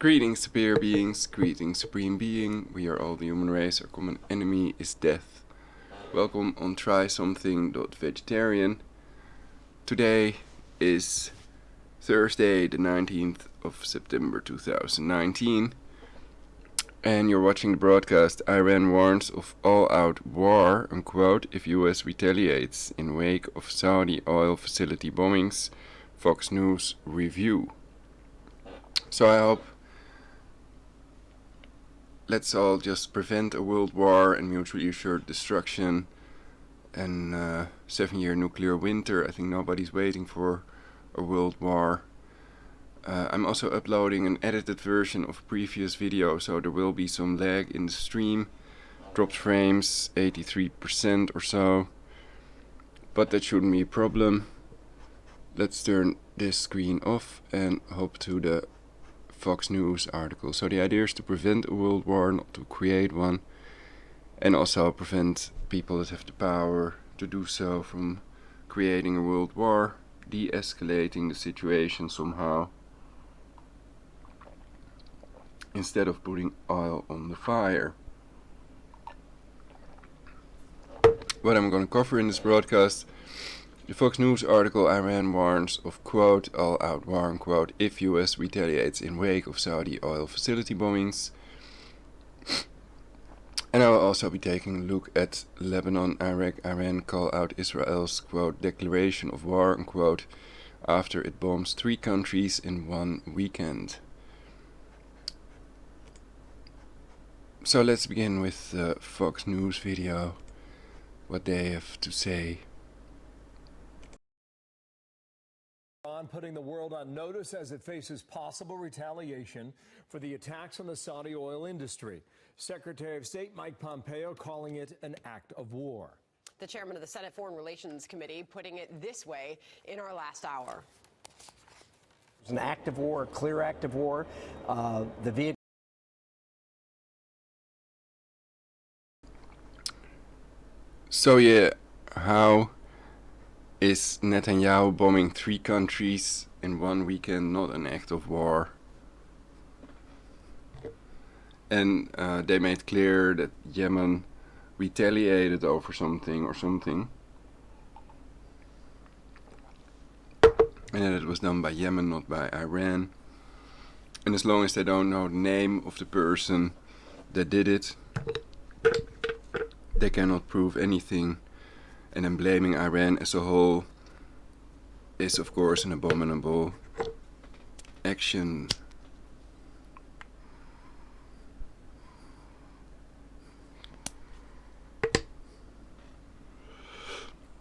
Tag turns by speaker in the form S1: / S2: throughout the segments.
S1: Greetings, superior beings, greetings, supreme being. We are all the human race. Our common enemy is death. Welcome on Try Something.Vegetarian. Today is Thursday, the 19th of September 2019. And you're watching the broadcast. Iran warns of all-out war, unquote, if US retaliates in wake of Saudi oil facility bombings. Fox News review. So I hope let's all just prevent a world war and mutually assured destruction and 7-year nuclear winter. I think nobody's waiting for a world war. I'm also uploading an edited version of a previous video, so there will be some lag in the stream. Dropped frames, 83% or so. But that shouldn't be a problem. Let's turn this screen off and hop to the Fox News article. So the idea is to prevent a world war, not to create one, and also prevent people that have the power to do so from creating a world war, de-escalating the situation somehow, instead of putting oil on the fire. What I'm going to cover in this broadcast: the Fox News article, Iran warns of, quote, all-out war, unquote, if US retaliates in wake of Saudi oil facility bombings. And I will also be taking a look at Lebanon, Iraq, Iran call out Israel's, quote, declaration of war, unquote, after it bombs 3 countries in one weekend. So let's begin with the Fox News video, what they have to say.
S2: Putting the world on notice as it faces possible retaliation for the attacks on the Saudi oil industry. Secretary of State Mike Pompeo calling it an act of war.
S3: The chairman of the Senate Foreign Relations Committee putting it this way in our last hour.
S4: It's an act of war, a clear act of war.
S1: So yeah, how is Netanyahu bombing 3 countries in one weekend not an act of war? And they made clear that Yemen retaliated over something or something, and that it was done by Yemen, not by Iran. And as long as they don't know the name of the person that did it, they cannot prove anything. And then blaming Iran as a whole is, of course, an abominable action.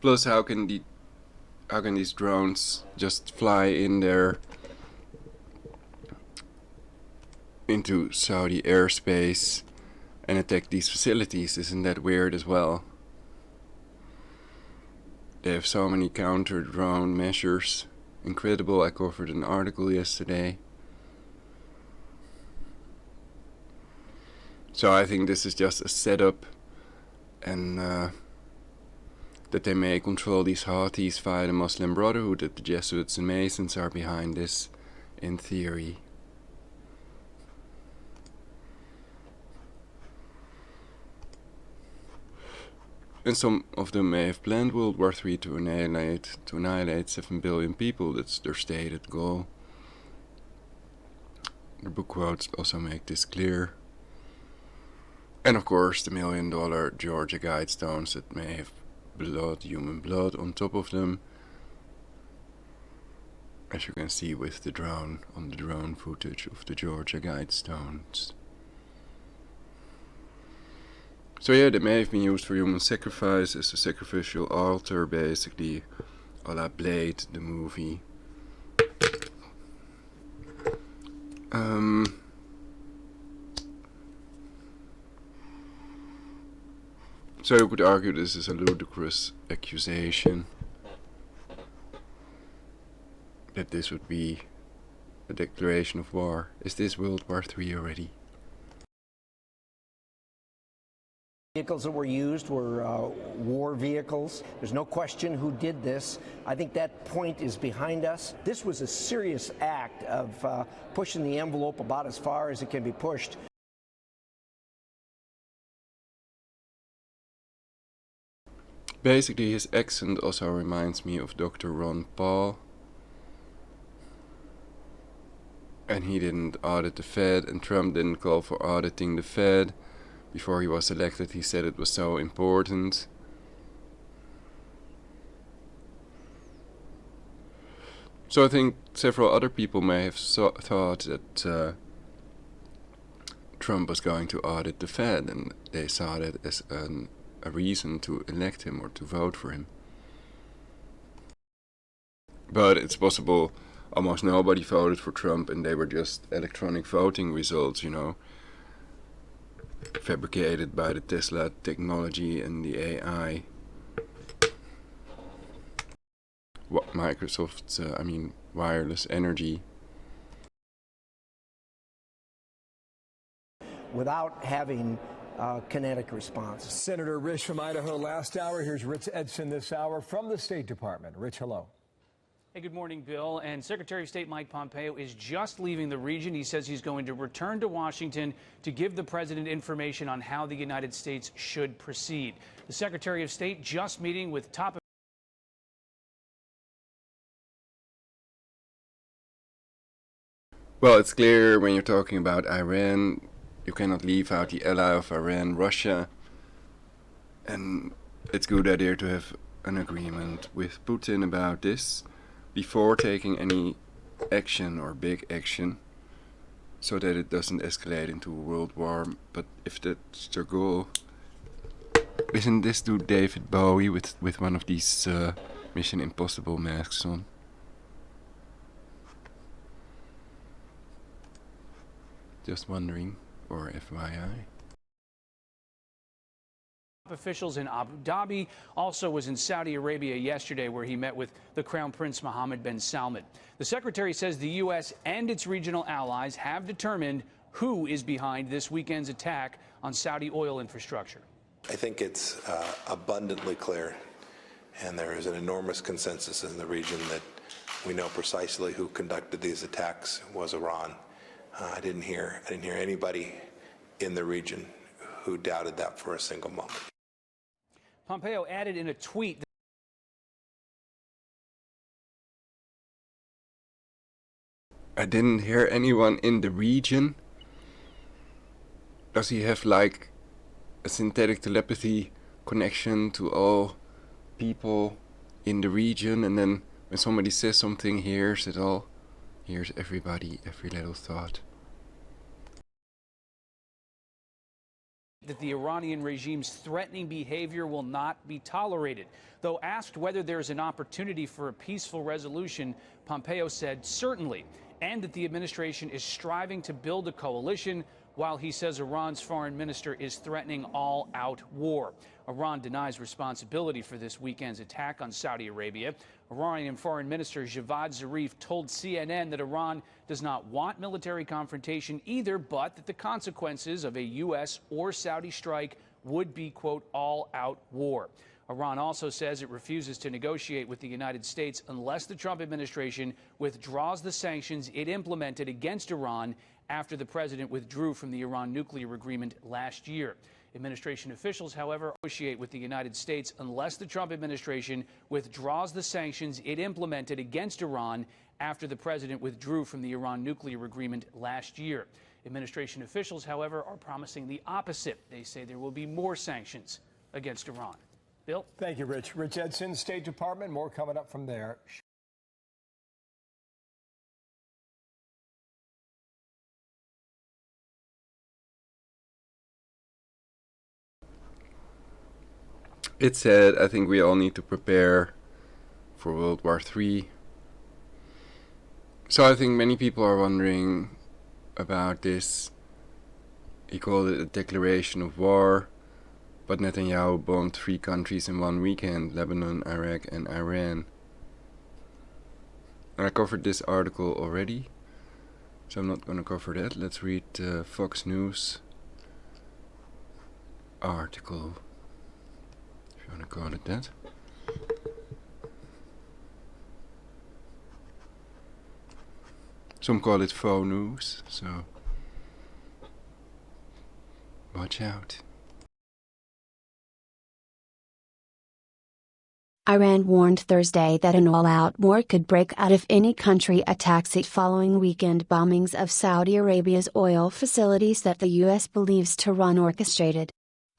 S1: Plus, how can these drones just fly in there into Saudi airspace and attack these facilities? Isn't that weird as well? They have so many counter-drone measures. Incredible. I covered an article yesterday. So I think this is just a setup, and that they may control these Houthis via the Muslim Brotherhood, that the Jesuits and Masons are behind this, in theory. And some of them may have planned World War III to annihilate 7 billion people. That's their stated goal. The book quotes also make this clear. And of course the $1 million Georgia Guidestones that may have blood, human blood on top of them, as you can see with the drone, on the drone footage of the Georgia Guidestones. So yeah, they may have been used for human sacrifice as a sacrificial altar, basically, a la Blade, the movie. So you could argue this is a ludicrous accusation, that this would be a declaration of war. Is this World War III already?
S4: Vehicles that were used were war vehicles. There's no question who did this. I think that point is behind us. This was a serious act of pushing the envelope about as far as it can be pushed.
S1: Basically, his accent also reminds me of Dr. Ron Paul. And he didn't audit the Fed, and Trump didn't call for auditing the Fed. Before he was elected, he said it was so important. So I think several other people may have thought that Trump was going to audit the Fed, and they saw that as a reason to elect him or to vote for him. But it's possible almost nobody voted for Trump and they were just electronic voting results, you know, fabricated by the Tesla technology and the AI. Microsoft's, wireless energy.
S4: Without having kinetic response.
S2: Senator Rich from Idaho last hour. Here's Rich Edson this hour from the State Department. Rich, hello.
S5: Hey, good morning, Bill. And Secretary of State Mike Pompeo is just leaving the region. He says he's going to return to Washington to give the president information on how the United States should proceed. The Secretary of State just meeting with top.
S1: Well, it's clear when you're talking about Iran, you cannot leave out the ally of Iran, Russia. And it's a good idea to have an agreement with Putin about this before taking any action or big action, so that it doesn't escalate into a world war. But if that's their goal, isn't this to David Bowie with one of these Mission Impossible masks on? Just wondering, or FYI.
S5: Officials in Abu Dhabi, also was in Saudi Arabia yesterday, where he met with the Crown Prince Mohammed bin Salman. The secretary says the U.S. and its regional allies have determined who is behind this weekend's attack on Saudi oil infrastructure.
S6: I think it's abundantly clear, and there is an enormous consensus in the region that we know precisely who conducted these attacks was Iran. I didn't hear anybody in the region who doubted that for a single moment.
S5: Pompeo added in a tweet that
S1: I didn't hear anyone in the region. Does he have like a synthetic telepathy connection to all people in the region, and then when somebody says something, he hears it all? Here's everybody, every little thought.
S5: that the Iranian regime's threatening behavior will not be tolerated. Though asked whether there is an opportunity for a peaceful resolution, Pompeo said certainly, and that the administration is striving to build a coalition, while he says Iran's foreign minister is threatening all-out war. Iran denies responsibility for this weekend's attack on Saudi Arabia. Iranian Foreign Minister Javad Zarif told CNN that Iran does not want military confrontation either, but that the consequences of a U.S. or Saudi strike would be, quote, all-out war. Iran also says it refuses to negotiate with the United States unless the Trump administration withdraws the sanctions it implemented against Iran after the president withdrew from the Iran nuclear agreement last year. Administration officials, however, negotiate with the United States unless the Trump administration withdraws the sanctions it implemented against Iran after the president withdrew from the Iran nuclear agreement last year. Administration officials, however, are promising the opposite. They say there will be more sanctions against Iran. Bill?
S2: Thank you, Rich. Rich Edson, State Department. More coming up from there.
S1: It said, I think we all need to prepare for World War III. So I think many people are wondering about this. He called it a declaration of war, but Netanyahu bombed 3 countries in one weekend: Lebanon, Iraq and Iran. And I covered this article already, so I'm not going to cover that. Let's read Fox News. article, if you want to call it that. Some call it faux news, so watch out.
S7: Iran warned Thursday that an all-out war could break out if any country attacks it following weekend bombings of Saudi Arabia's oil facilities that the U.S. believes Tehran orchestrated.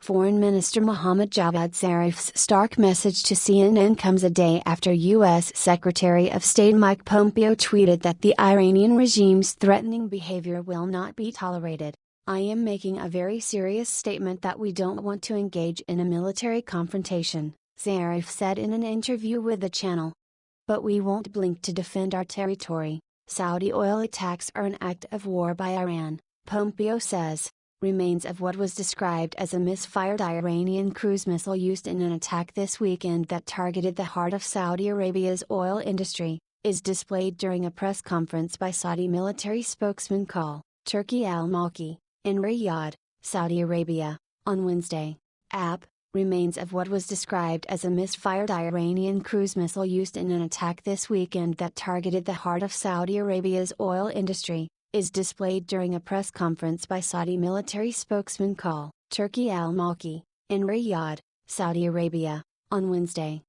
S7: Foreign Minister Mohammad Javad Zarif's stark message to CNN comes a day after U.S. Secretary of State Mike Pompeo tweeted that the Iranian regime's threatening behavior will not be tolerated. "I am making a very serious statement that we don't want to engage in a military confrontation," Zarif said in an interview with the channel. "But we won't blink to defend our territory. Saudi oil attacks are an act of war by Iran," Pompeo says. Remains of what was described as a misfired Iranian cruise missile used in an attack this weekend that targeted the heart of Saudi Arabia's oil industry, is displayed during a press conference by Saudi military spokesman 𝚃𝙷𝙰𝚃 al-Malki, in Riyadh, Saudi Arabia, on Wednesday. Remains of what was described as a misfired Iranian cruise missile used in an attack this weekend that targeted the heart of Saudi Arabia's oil industry, is displayed during a press conference by Saudi military spokesman 𝚃𝙁 al-Malki, in Riyadh, Saudi Arabia, on Wednesday.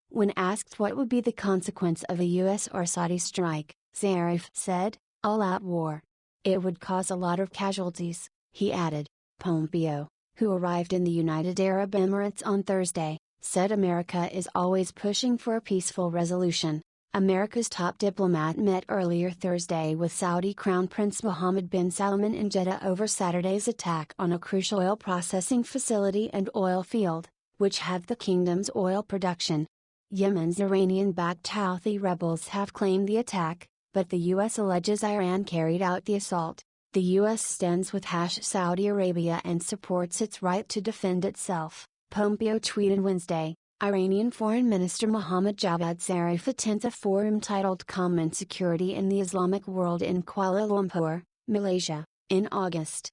S7: When asked what would be the consequence of a U.S. or Saudi strike, Zarif said, "All-out war. It would cause a lot of casualties," he added. Pompeo, who arrived in the United Arab Emirates on Thursday, said America is always pushing for a peaceful resolution. America's top diplomat met earlier Thursday with Saudi Crown Prince Mohammed bin Salman in Jeddah over Saturday's attack on a crucial oil processing facility and oil field, which have the kingdom's oil production. Yemen's Iranian-backed Houthi rebels have claimed the attack, but the U.S. alleges Iran carried out the assault. The U.S. stands with Saudi Arabia and supports its right to defend itself, Pompeo tweeted Wednesday. Iranian Foreign Minister Mohammad Javad Zarif attends a forum titled Calm and Security in the Islamic World in Kuala Lumpur, Malaysia, in August.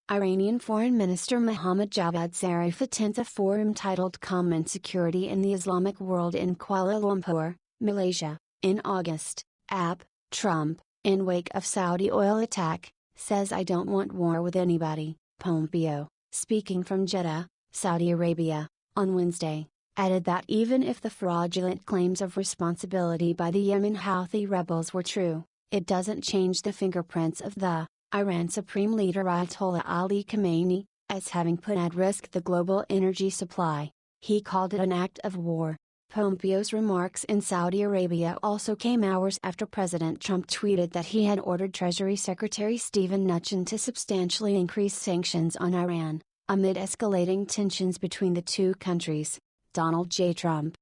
S7: Iranian Foreign Minister Mohammad Javad Zarif attends a forum titled Calm and Security in the Islamic World in Kuala Lumpur, Malaysia, in August. Trump, in wake of Saudi oil attack, says "I don't want war with anybody." Pompeo, speaking from Jeddah, Saudi Arabia, on Wednesday, added that even if the fraudulent claims of responsibility by the Yemen Houthi rebels were true, it doesn't change the fingerprints of the Iran Supreme Leader Ayatollah Ali Khamenei, as having put at risk the global energy supply. He called it an act of war. Pompeo's remarks in Saudi Arabia also came hours after President Trump tweeted that he had ordered Treasury Secretary Steven Mnuchin to substantially increase sanctions on Iran, amid escalating tensions between the two countries. Donald J. Trump.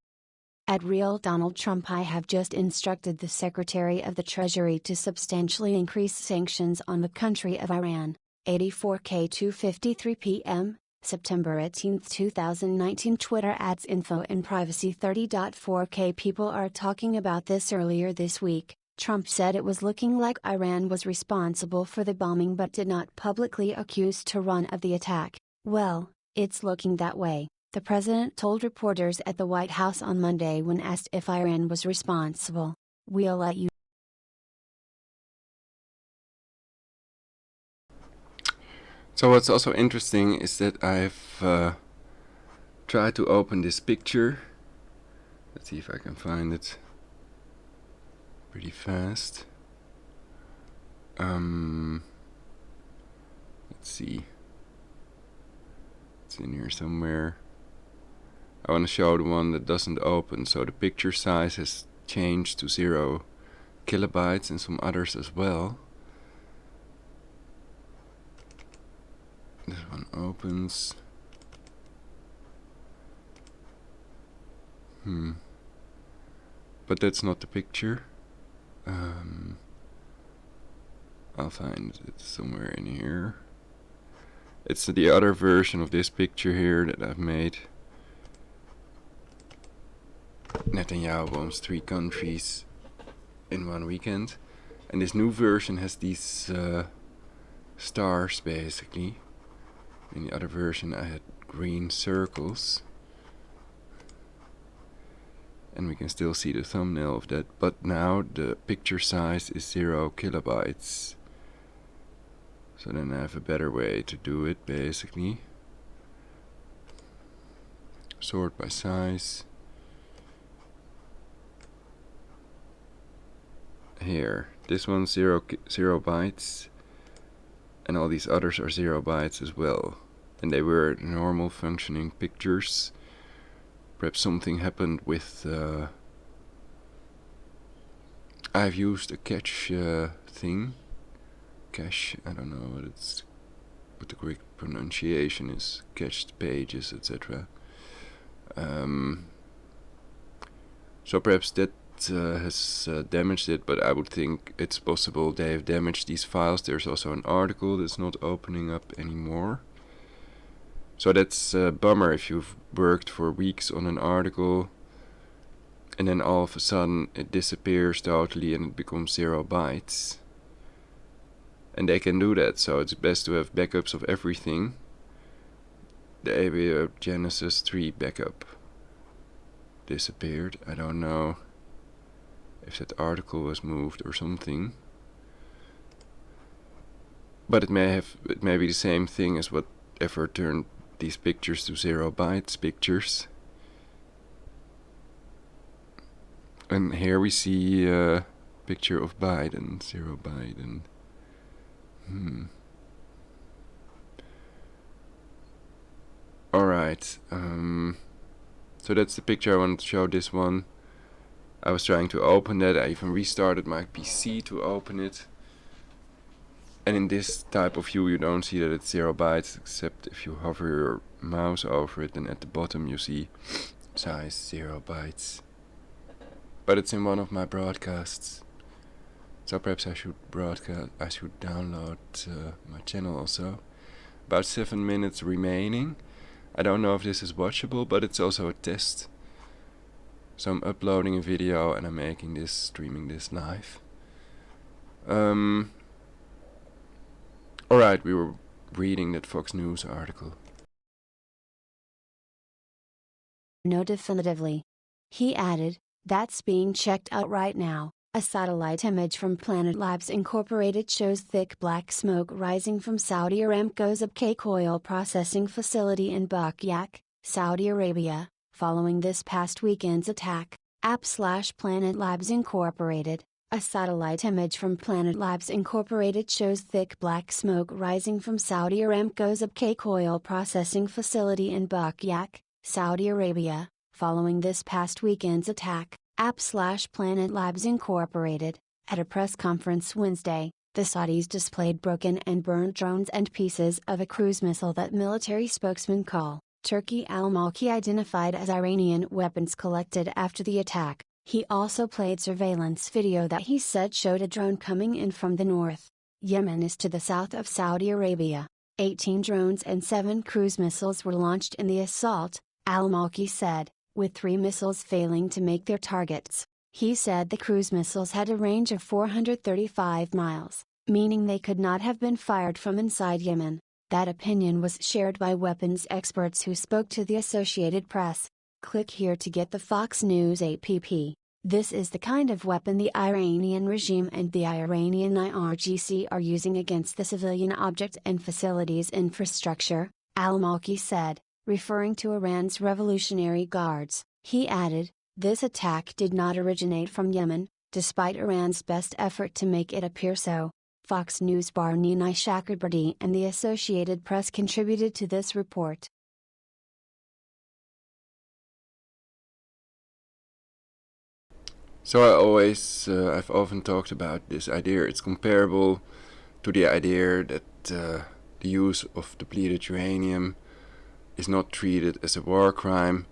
S7: At Real Donald Trump: I have just instructed the Secretary of the Treasury to substantially increase sanctions on the country of Iran. 84K 2:53 p.m., September 18, 2019. Twitter adds info and privacy 30.4K people are talking about this. Earlier this week, Trump said it was looking like Iran was responsible for the bombing but did not publicly accuse Tehran of the attack. "Well, it's looking that way," the president told reporters at the White House on Monday when asked if Iran was responsible. "We'll let you."
S1: So what's also interesting is that I've tried to open this picture. Let's see if I can find it pretty fast. Let's see. It's in here somewhere. I want to show the one that doesn't open. So the picture size has changed to 0 kilobytes and some others as well. This one opens. But that's not the picture. I'll find it somewhere in here. It's the other version of this picture here that I've made. Netanyahu bombs 3 countries in 1 weekend. And this new version has these stars basically. In the other version I had green circles. And we can still see the thumbnail of that, but now the picture size is 0 kilobytes. So then I have a better way to do it, basically. Sort by size. Here, this one's 0 bytes, and all these others are 0 bytes as well. And they were normal functioning pictures. Perhaps something happened with... I've used a cache thing. Cache, I don't know what the correct pronunciation is. Cached pages, etc. So perhaps that has damaged it, but I would think it's possible they have damaged these files. There's also an article that's not opening up anymore. So that's a bummer if you've worked for weeks on an article and then all of a sudden it disappears totally and it becomes 0 bytes. And they can do that, so it's best to have backups of everything. The Abiogenesis 3 backup disappeared. I don't know if that article was moved or something. But it may be the same thing as whatever turned these pictures to 0 bytes pictures. And here we see a picture of Biden, 0 Biden. Alright, so that's the picture I wanted to show, this one. I was trying to open that, I even restarted my PC to open it. And in this type of view you don't see that it's 0 bytes, except if you hover your mouse over it, and at the bottom you see size 0 bytes. But it's in one of my broadcasts. So perhaps I should download my channel also. About 7 minutes remaining. I don't know if this is watchable, but it's also a test. So I'm uploading a video and I'm making this, streaming this live. Alright, we were reading that Fox News article.
S7: No, definitively. He added, that's being checked out right now. A satellite image from Planet Labs Incorporated shows thick black smoke rising from Saudi Aramco's 𝙵𝙾𝚃 oil processing facility in 𝙵𝙸𝚁𝚃, Saudi Arabia, following this past weekend's attack. @Planet Labs Incorporated. A satellite image from Planet Labs Incorporated shows thick black smoke rising from Saudi Aramco's 𝙵𝙃 oil processing facility in 𝙵𝙸𝚁𝚃, Saudi Arabia, following this past weekend's attack. @Planet Labs Incorporated. At a press conference Wednesday, the Saudis displayed broken and burned drones and pieces of a cruise missile that military spokesman Turki al-Malki identified as Iranian weapons collected after the attack. He also played surveillance video that he said showed a drone coming in from the north. Yemen is to the south of Saudi Arabia. 18 drones and 7 cruise missiles were launched in the assault, al-Malki said, with 3 missiles failing to make their targets. He said the cruise missiles had a range of 435 miles, meaning they could not have been fired from inside Yemen. That opinion was shared by weapons experts who spoke to the Associated Press. Click here to get the Fox News app. This is the kind of weapon the Iranian regime and the Iranian IRGC are using against the civilian object and facilities infrastructure, al-Malki said, referring to Iran's Revolutionary Guards. He added, this attack did not originate from Yemen, despite Iran's best effort to make it appear so. Fox News Barnini Chakrabarty and the Associated Press contributed to this report.
S1: So I've often talked about this idea. It's comparable to the idea that the use of depleted uranium is not treated as a war crime,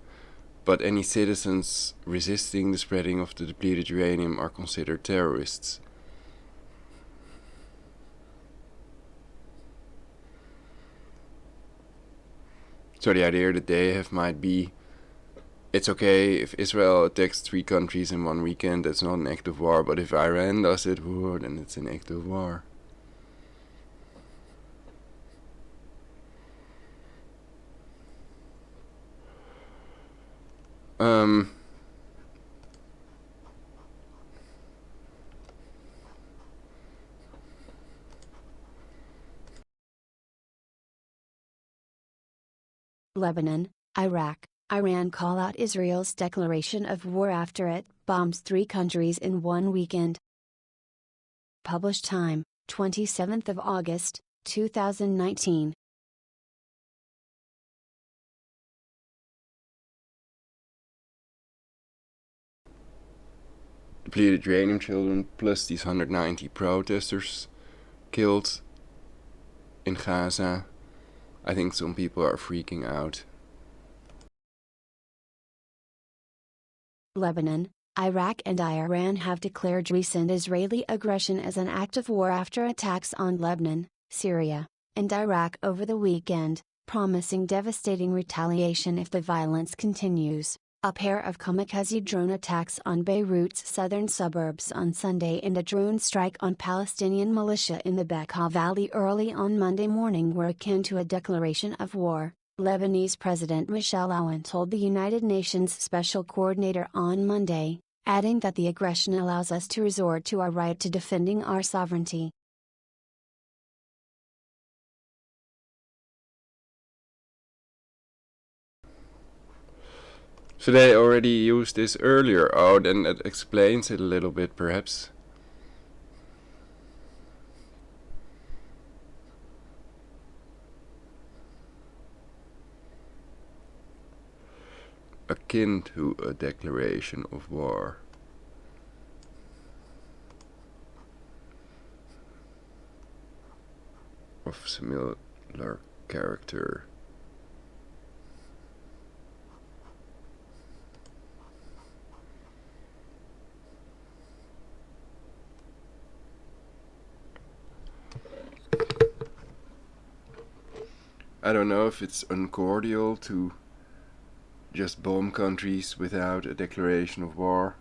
S1: but any citizens resisting the spreading of the depleted uranium are considered terrorists. So the idea that they have might be, it's okay if Israel attacks 3 countries in one weekend, that's not an act of war, but if Iran does it, then it's an act of war. Um,
S7: Lebanon, Iraq, Iran call out Israel's declaration of war after it bombs 3 countries in one weekend. Published time, 27th of August, 2019.
S1: Depleted uranium children plus these 190 protesters killed in Gaza. I think some people are freaking out.
S7: Lebanon, Iraq and Iran have declared recent Israeli aggression as an act of war after attacks on Lebanon, Syria, and Iraq over the weekend, promising devastating retaliation if the violence continues. A pair of kamikaze drone attacks on Beirut's southern suburbs on Sunday and a drone strike on Palestinian militia in the Bekaa Valley early on Monday morning were akin to a declaration of war, Lebanese President Michel Aoun told the United Nations Special Coordinator on Monday, adding that the aggression allows us to resort to our right to defending our sovereignty.
S1: So they already used this earlier. Oh, then that explains it a little bit, perhaps. Akin to a declaration of war. Of similar character. I don't know if it's uncordial to just bomb countries without a declaration of war.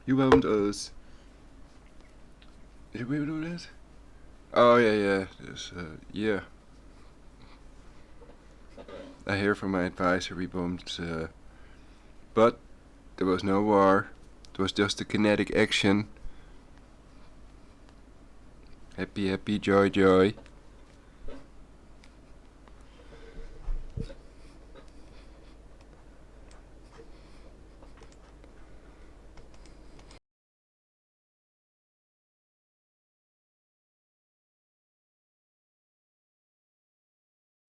S1: You bombed us. Did we do that? Oh yeah. Yeah. I hear from my advisor we bombed, but there was no war. It was just a kinetic action. Happy, happy, joy, joy.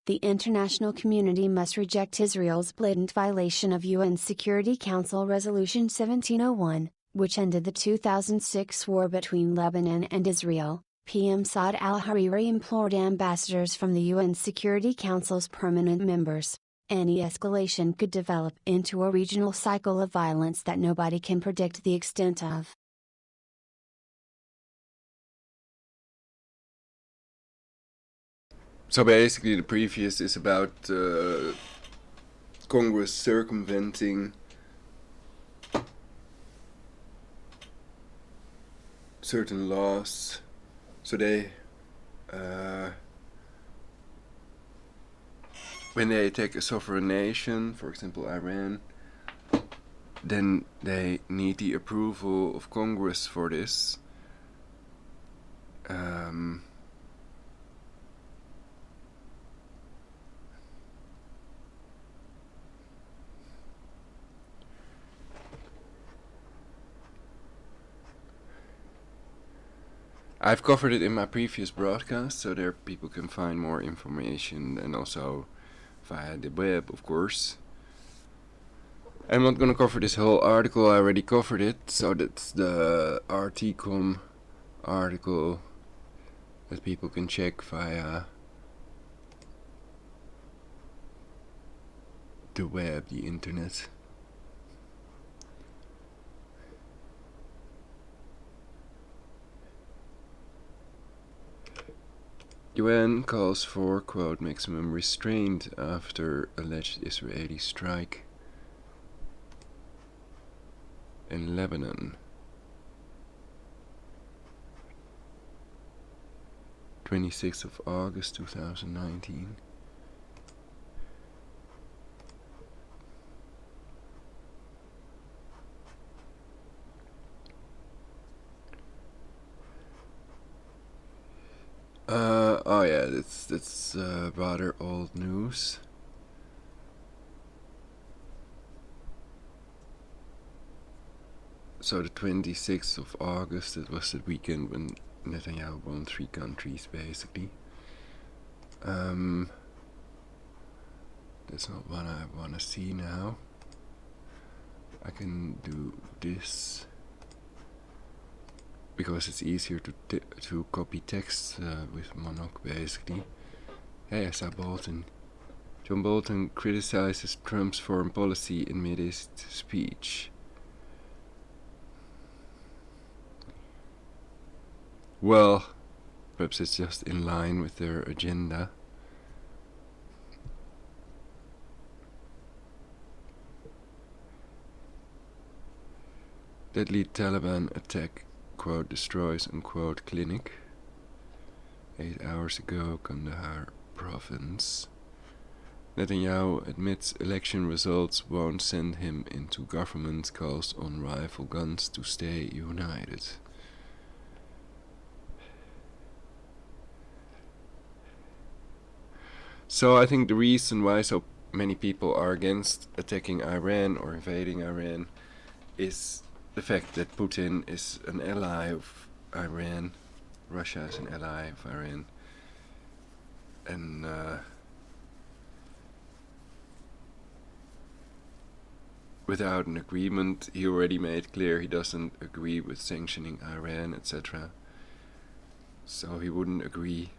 S7: The international community must reject Israel's blatant violation of UN Security Council Resolution 1701, which ended the 2006 war between Lebanon and Israel. PM Saad al-Hariri implored ambassadors from the UN Security Council's permanent members. Any escalation could develop into a regional cycle of violence that nobody can predict the extent of.
S1: So basically the previous is about Congress circumventing certain laws. So they, when they attack a sovereign nation, for example Iran, then they need the approval of Congress for this. I've covered it in my previous broadcast, so there people can find more information, and also via the web, of course. I'm not gonna cover this whole article, I already covered it, so that's the RT.com article that people can check via the web, the internet. UN calls for, quote, maximum restraint after alleged Israeli strike in Lebanon. 26th of August 2019. Oh yeah, that's rather old news. So the 26th of August, it was the weekend when Netanyahu won 3 countries, basically. That's not what I want to see now. I can do this because it's easier to copy text with Monoc, basically. Hey, I saw Bolton. John Bolton criticizes Trump's foreign policy in mid-East speech. Well, perhaps it's just in line with their agenda. Deadly Taliban attack, quote, destroys, unquote, clinic. 8 hours ago, Kandahar province. Netanyahu admits election results won't send him into government, calls on rival guns to stay united. So I think the reason why so many people are against attacking Iran or invading Iran is the fact that Putin is an ally of Iran. Russia is an ally of Iran. And without an agreement, he already made clear he doesn't agree with sanctioning Iran, etc. So he wouldn't agree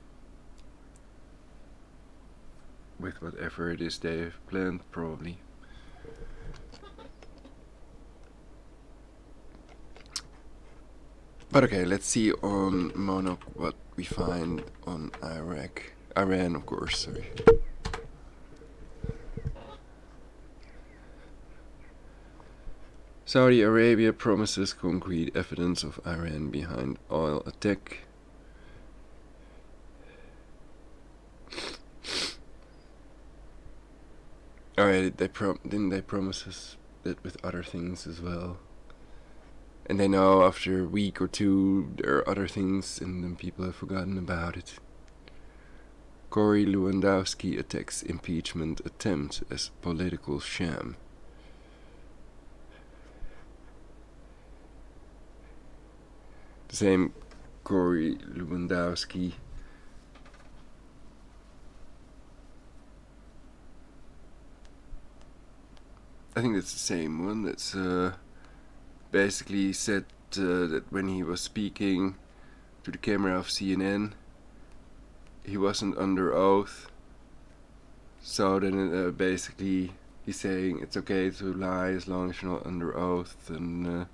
S1: with whatever it is they've planned, probably. But okay, let's see on Monoc what we find on Iran, of course, sorry. Saudi Arabia promises concrete evidence of Iran behind oil attack. Alright, didn't they promise us that with other things as well? And they know after a week or two there are other things and then people have forgotten about it. Cory Lewandowski attacks impeachment attempt as political sham. The same Cory Lewandowski I think that's the same one. That's basically said that when he was speaking to the camera of CNN, he wasn't under oath. So then basically he's saying it's okay to lie as long as you're not under oath, and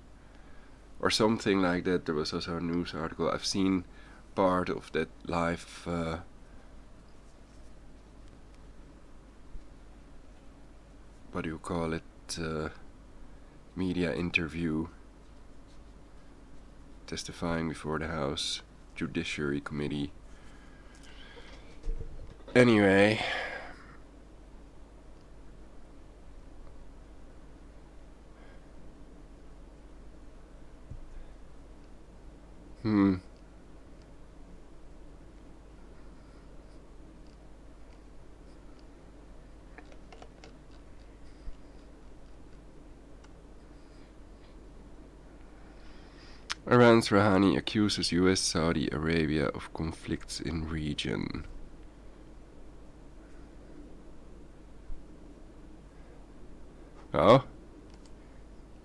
S1: or something like that. There was also a news article. I've seen part of that live what do you call it, media interview, testifying before the House Judiciary Committee. Anyway, Iran's Rouhani accuses US Saudi Arabia of conflicts in region. Oh,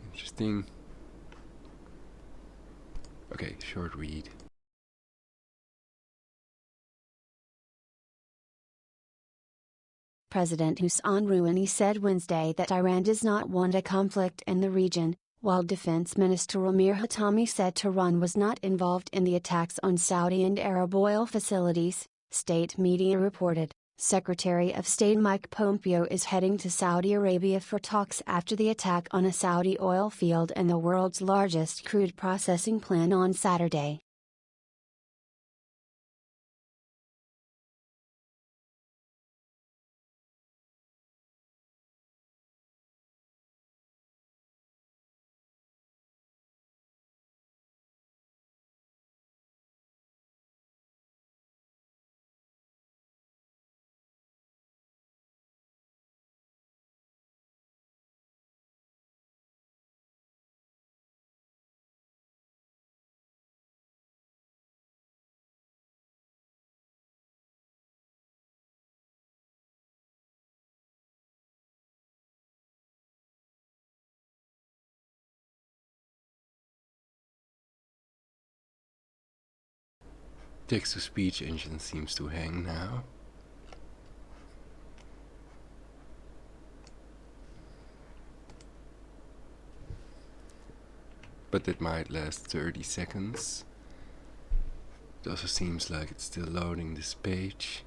S1: interesting. Okay, short read.
S7: President Hussein Rouhani said Wednesday that Iran does not want a conflict in the region, while Defense Minister Amir Hatami said Tehran was not involved in the attacks on Saudi and Arab oil facilities. State media reported, Secretary of State Mike Pompeo is heading to Saudi Arabia for talks after the attack on a Saudi oil field and the world's largest crude processing plant on Saturday.
S1: Text-to-speech engine seems to hang now. But it might last 30 seconds. It also seems like it's still loading this page.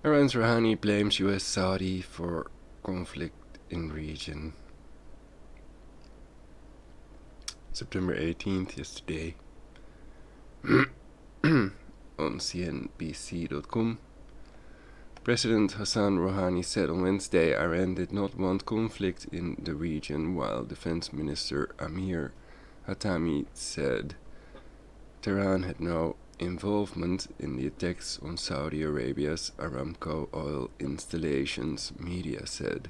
S1: Iran's Rouhani blames US Saudi for conflict in region. September 18th, yesterday. On CNBC.com. President Hassan Rouhani said on Wednesday Iran did not want conflict in the region, while Defense Minister Amir Hatami said Tehran had no involvement in the attacks on Saudi Arabia's Aramco oil installations, media said.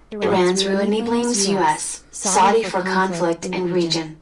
S7: Iran's Rouhani blames US, Saudi for conflict in region.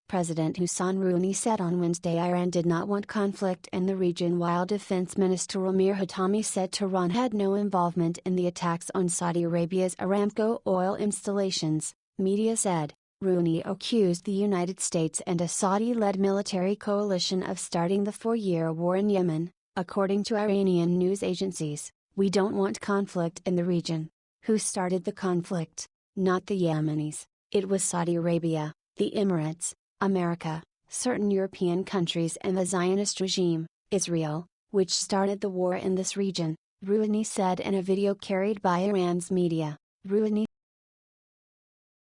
S7: President Hassan Rouhani said on Wednesday Iran did not want conflict in the region, while Defense Minister Amir Hatami said Tehran had no involvement in the attacks on Saudi Arabia's Aramco oil installations, media said. Rouhani accused the United States and a Saudi-led military coalition of starting the 4-year war in Yemen, according to Iranian news agencies. "We don't want conflict in the region. Who started the conflict? Not the Yemenis. It was Saudi Arabia, the Emirates, America, certain European countries and the Zionist regime, Israel, which started the war in this region," Rouhani said in a video carried by Iran's media. Rouhani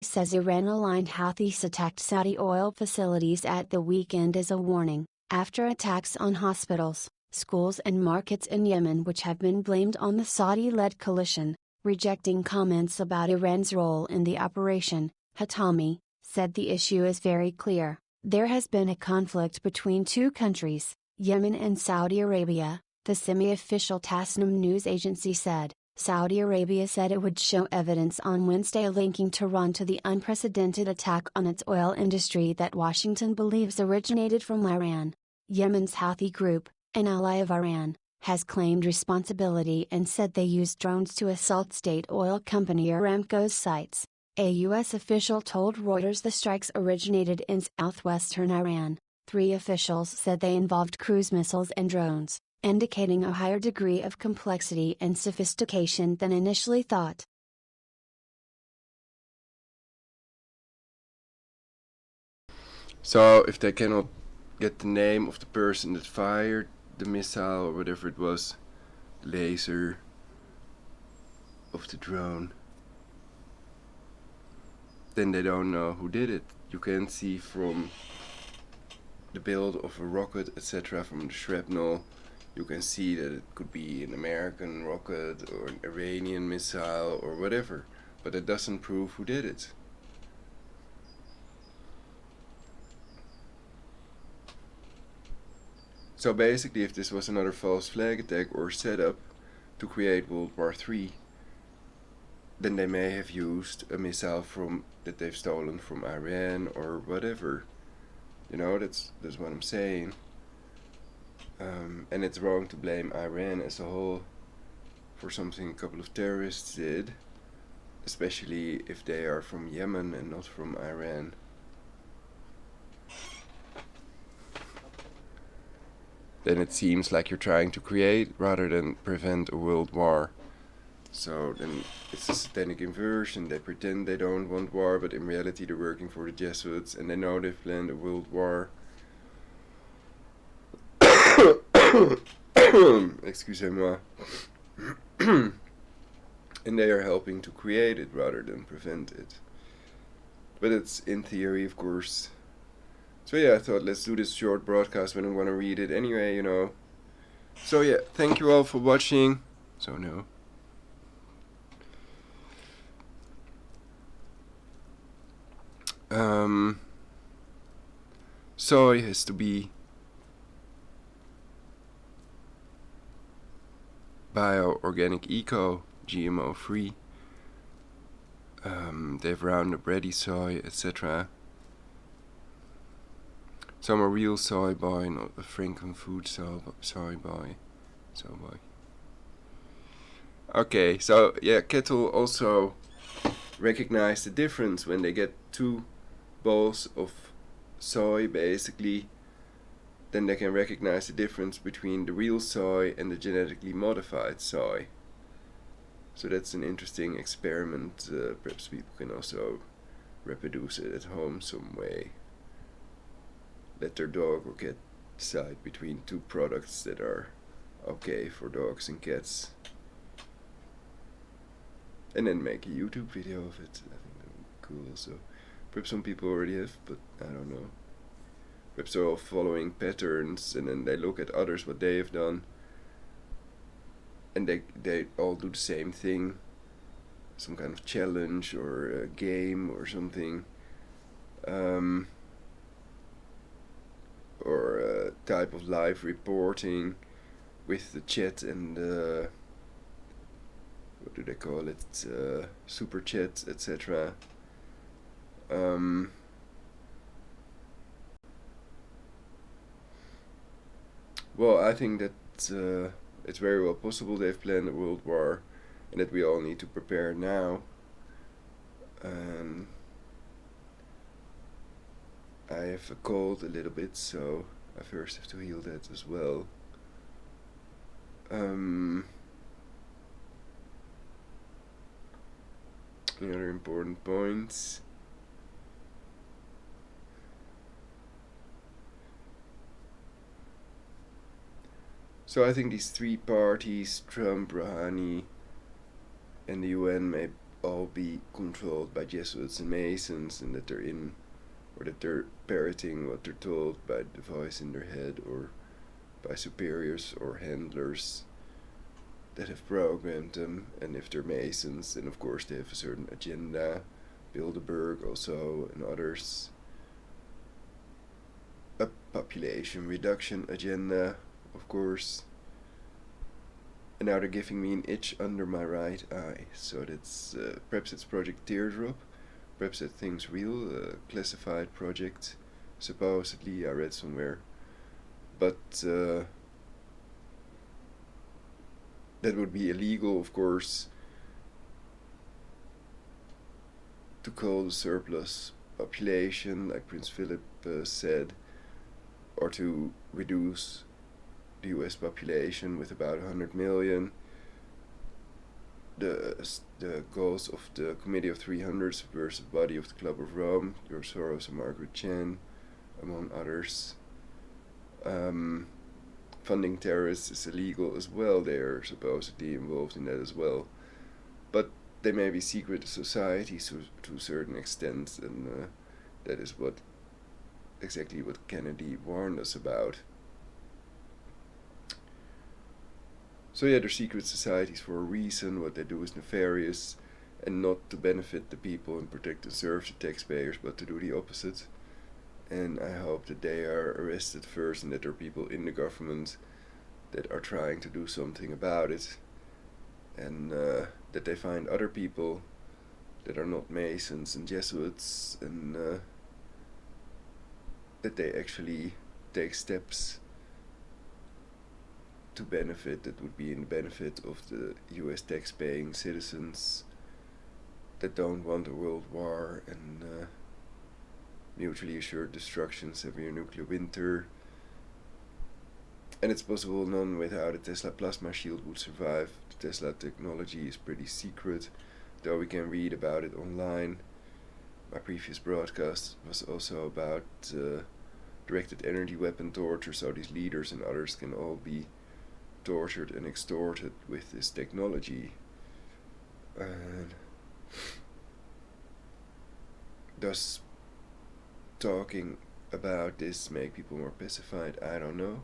S7: says Iran-aligned Houthis attacked Saudi oil facilities at the weekend as a warning, after attacks on hospitals, schools and markets in Yemen, which have been blamed on the Saudi-led coalition. Rejecting comments about Iran's role in the operation, Hatami said the issue is very clear. There has been a conflict between two countries, Yemen and Saudi Arabia, the semi-official Tasnim news agency said. Saudi Arabia said it would show evidence on Wednesday linking Tehran to the unprecedented attack on its oil industry that Washington believes originated from Iran. Yemen's Houthi group, an ally of Iran, has claimed responsibility and said they used drones to assault state oil company Aramco's sites. A U.S. official told Reuters the strikes originated in southwestern Iran. 3 officials said they involved cruise missiles and drones, indicating a higher degree of complexity and sophistication than initially thought.
S1: So, if they cannot get the name of the person that fired the missile or whatever it was, laser of the drone, then they don't know who did it. You can see from the build of a rocket, etc., from the shrapnel, you can see that it could be an American rocket or an Iranian missile or whatever, but it doesn't prove who did it. So basically, if this was another false flag attack or setup to create World War III, then they may have used a missile that they've stolen from Iran or whatever. You know, that's what I'm saying. And it's wrong to blame Iran as a whole for something a couple of terrorists did, especially if they are from Yemen and not from Iran. Then it seems like you're trying to create rather than prevent a world war. So then it's a satanic inversion. They pretend they don't want war, but in reality they're working for the Jesuits and they know they've planned a world war. Excusez-moi. And they are helping to create it rather than prevent it. But it's in theory, of course. So yeah, I thought let's do this short broadcast when I want to read it anyway, you know. So yeah, thank you all for watching. So no. Soy has to be bio, organic, eco, GMO free. They have Roundup Ready soy, etc. Some are real soy boy, not the Franken food soy boy. Okay, so yeah, cattle also recognize the difference when they get 2 bowls of soy, basically. Then they can recognize the difference between the real soy and the genetically modified soy. So that's an interesting experiment. Perhaps people can also reproduce it at home some way. Let their dog or cat decide between 2 products that are okay for dogs and cats. And then make a YouTube video of it. I think that would be cool also. Perhaps some people already have, but I don't know. Perhaps they're all following patterns, and then they look at others, what they have done, and they all do the same thing. Some kind of challenge or a game or something. Or a type of live reporting with the chat and what do they call it? Super chat, etc. Well, I think that it's very well possible they've planned a world war, and that we all need to prepare now. I have a cold a little bit, so I first have to heal that as well. Any other important points? So I think these 3 parties, Trump, Rouhani, and the UN, may all be controlled by Jesuits and Masons, and that they're in, or that they're parroting what they're told by the voice in their head, or by superiors or handlers that have programmed them. And if they're Masons, then of course they have a certain agenda. Bilderberg also, and others. A population reduction agenda, of course. And now they're giving me an itch under my right eye. So that's perhaps it's Project Teardrop. Perhaps that thing's real, a classified project, supposedly, I read somewhere. But that would be illegal, of course, to call the surplus population, like Prince Philip said, or to reduce the US population with about 100 million. The goals of the Committee of 300 subversive body of the Club of Rome, George Soros and Margaret Chan, among others. Funding terrorists is illegal as well. They are supposedly involved in that as well. But they may be secret societies to a certain extent, and that is exactly what Kennedy warned us about. So yeah, they're secret societies for a reason. What they do is nefarious, and not to benefit the people and protect and serve the taxpayers, but to do the opposite. And I hope that they are arrested first, and that there are people in the government that are trying to do something about it, and that they find other people that are not Masons and Jesuits, and that they actually take steps to benefit, that would be in the benefit of the US tax-paying citizens that don't want a world war and mutually assured destruction, severe nuclear winter. And it's possible none without a Tesla plasma shield would survive. The Tesla technology is pretty secret, though we can read about it online. My previous broadcast was also about directed energy weapon torture, so these leaders and others can all be tortured and extorted with this technology. And does talking about this make people more pacified? I don't know.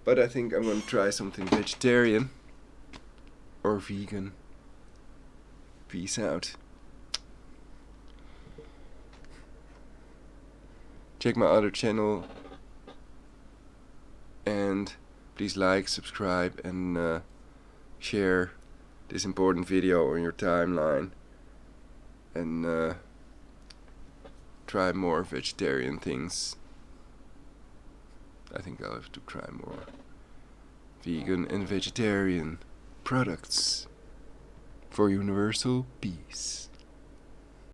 S1: But I think I'm going to try something vegetarian or vegan. Peace out. Check my other channel, and please like, subscribe, and share this important video on your timeline. and try more vegetarian things. I think I'll have to try more vegan and vegetarian products for universal peace.